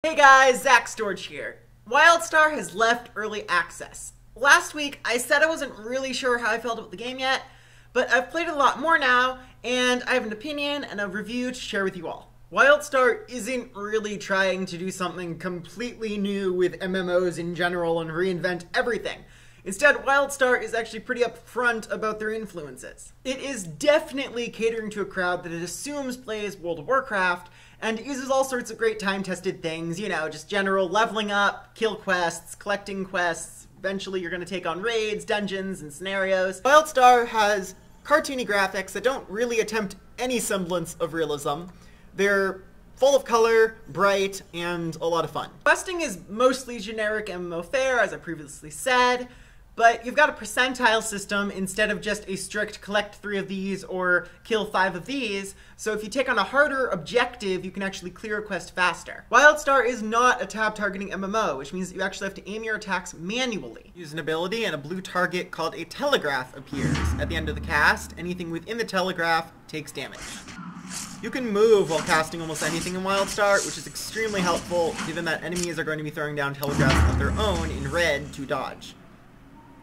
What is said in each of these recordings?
Hey guys, Zach Storch here. Wildstar has left early access. Last week I said I wasn't really sure how I felt about the game yet, but I've played it a lot more now, and I have an opinion and a review to share with you all. Wildstar isn't really trying to do something completely new with MMOs in general and reinvent everything. Instead, Wildstar is actually pretty upfront about their influences. It is definitely catering to a crowd that it assumes plays World of Warcraft, and uses all sorts of great time-tested things, you know, just general leveling up, kill quests, collecting quests. Eventually you're going to take on raids, dungeons, and scenarios. Wildstar has cartoony graphics that don't really attempt any semblance of realism. They're full of color, bright, and a lot of fun. Questing is mostly generic MMO fare, as I previously said, but you've got a percentile system instead of just a strict collect 3 of these or kill 5 of these, so if you take on a harder objective, you can actually clear a quest faster. Wildstar is not a tab targeting MMO, which means that you actually have to aim your attacks manually. Use an ability and a blue target called a telegraph appears. At the end of the cast, anything within the telegraph takes damage. You can move while casting almost anything in Wildstar, which is extremely helpful given that enemies are going to be throwing down telegraphs of their own in red to dodge.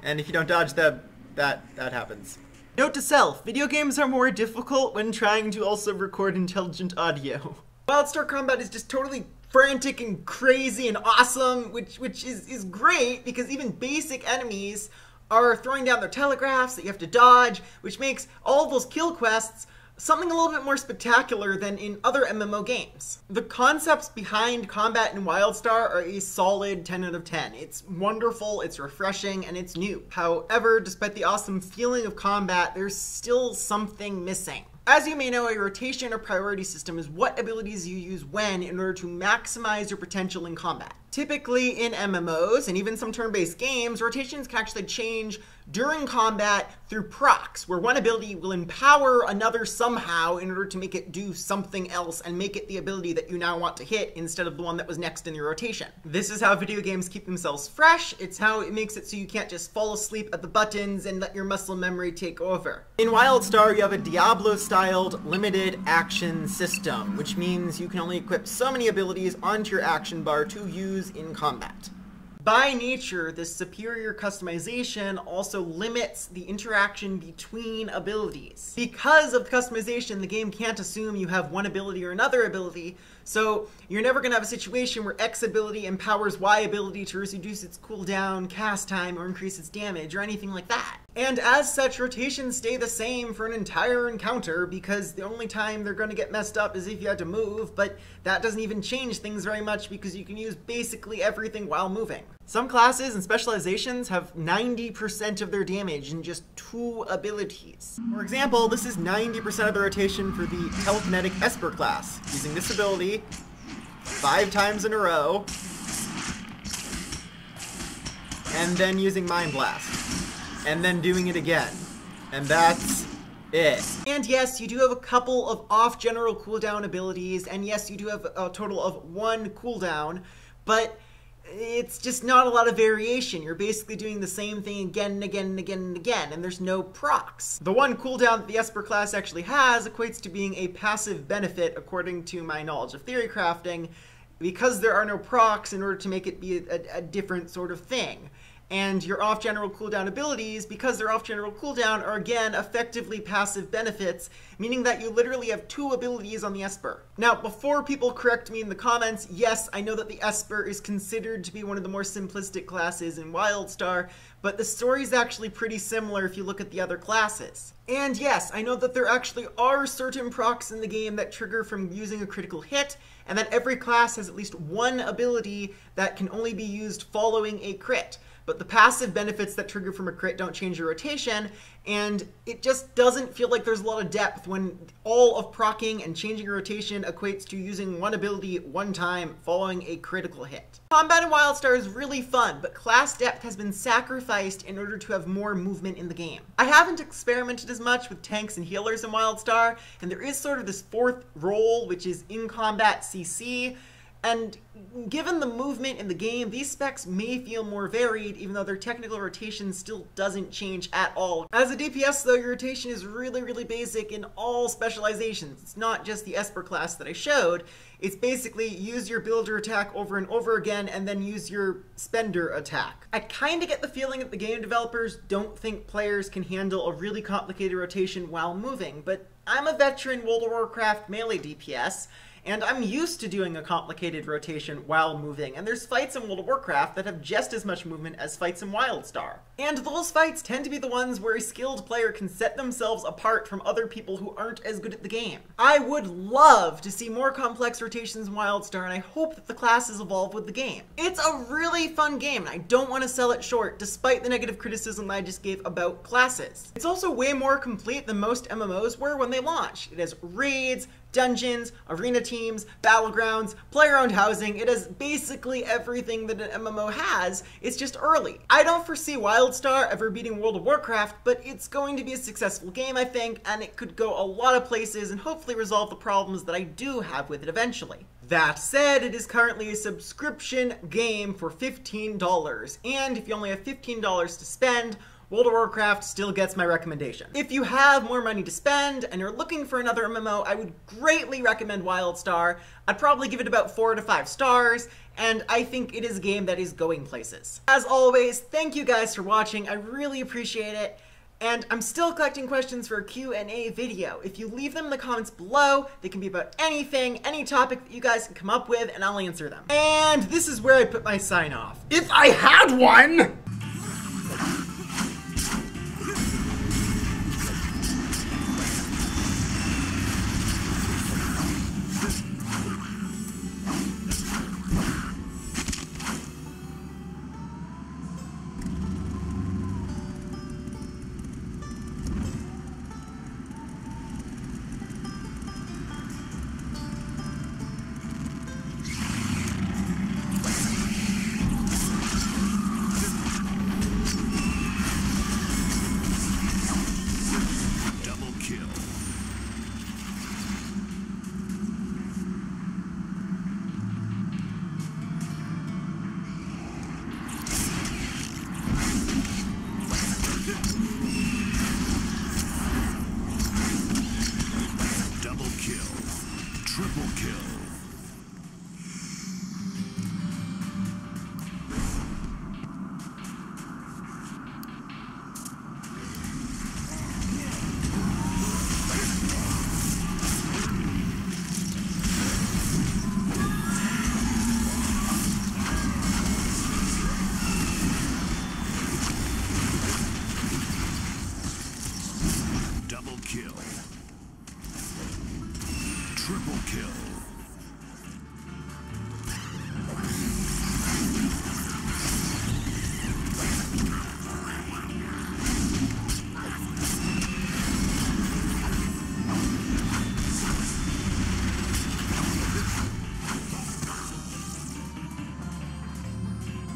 And if you don't dodge them, that happens. Note to self, video games are more difficult when trying to also record intelligent audio. Wildstar combat is just totally frantic and crazy and awesome, which is great because even basic enemies are throwing down their telegraphs that you have to dodge, which makes all of those kill quests something a little bit more spectacular than in other MMO games. The concepts behind combat in Wildstar are a solid 10 out of 10. It's wonderful, it's refreshing, and it's new. However, despite the awesome feeling of combat, there's still something missing. As you may know, a rotation or priority system is what abilities you use when in order to maximize your potential in combat. Typically in MMOs, and even some turn-based games, rotations can actually change during combat through procs, where one ability will empower another somehow in order to make it do something else and make it the ability that you now want to hit instead of the one that was next in your rotation. This is how video games keep themselves fresh. It's how it makes it so you can't just fall asleep at the buttons and let your muscle memory take over. In Wildstar, you have a Diablo-styled limited action system, which means you can only equip so many abilities onto your action bar to use in combat. By nature, this superior customization also limits the interaction between abilities. Because of the customization, the game can't assume you have one ability or another ability, so you're never going to have a situation where X ability empowers Y ability to reduce its cooldown, cast time, or increase its damage, or anything like that. And as such, rotations stay the same for an entire encounter because the only time they're going to get messed up is if you had to move, but that doesn't even change things very much because you can use basically everything while moving. Some classes and specializations have 90% of their damage in just 2 abilities. For example, this is 90% of the rotation for the telekinetic Esper class. Using this ability 5 times in a row, and then using Mind Blast, and then doing it again. And that's it. And yes, you do have a couple of off general cooldown abilities, and yes, you do have a total of 1 cooldown, but it's just not a lot of variation. You're basically doing the same thing again and again and again and again, and there's no procs. The 1 cooldown that the Esper class actually has equates to being a passive benefit according to my knowledge of theory crafting, because there are no procs in order to make it be a different sort of thing. And your off-general cooldown abilities, because they're off-general cooldown, are again effectively passive benefits, meaning that you literally have 2 abilities on the Esper. Now, before people correct me in the comments, yes, I know that the Esper is considered to be one of the more simplistic classes in Wildstar, but the story is actually pretty similar if you look at the other classes. And yes, I know that there actually are certain procs in the game that trigger from using a critical hit, and that every class has at least 1 ability that can only be used following a crit. But the passive benefits that trigger from a crit don't change your rotation, and it just doesn't feel like there's a lot of depth when all of proccing and changing your rotation equates to using 1 ability 1 time following a critical hit. Combat in Wildstar is really fun, but class depth has been sacrificed in order to have more movement in the game. I haven't experimented as much with tanks and healers in Wildstar, and there is sort of this 4th role, which is in combat CC, And given the movement in the game, these specs may feel more varied, even though their technical rotation still doesn't change at all. As a DPS though, your rotation is really basic in all specializations. It's not just the Esper class that I showed. It's basically use your builder attack over and over again and then use your spender attack. I kind of get the feeling that the game developers don't think players can handle a really complicated rotation while moving, but I'm a veteran World of Warcraft melee DPS, and I'm used to doing a complicated rotation while moving, and there's fights in World of Warcraft that have just as much movement as fights in Wildstar. And those fights tend to be the ones where a skilled player can set themselves apart from other people who aren't as good at the game. I would love to see more complex rotations in Wildstar, and I hope that the classes evolve with the game. It's a really fun game, and I don't want to sell it short, despite the negative criticism that I just gave about classes. It's also way more complete than most MMOs were when they launched. It has raids, dungeons, arena teams, battlegrounds, player-owned housing. It has basically everything that an MMO has. It's just early. I don't foresee Wildstar ever beating World of Warcraft, but it's going to be a successful game, I think, and it could go a lot of places and hopefully resolve the problems that I do have with it eventually. That said, it is currently a subscription game for $15, and if you only have $15 to spend, World of Warcraft still gets my recommendation. If you have more money to spend and you're looking for another MMO, I would greatly recommend Wildstar. I'd probably give it about 4 to 5 stars, and I think it is a game that is going places. As always, thank you guys for watching. I really appreciate it. And I'm still collecting questions for a Q&A video. If you leave them in the comments below, they can be about anything, any topic that you guys can come up with, and I'll answer them. And this is where I put my sign off. If I had one!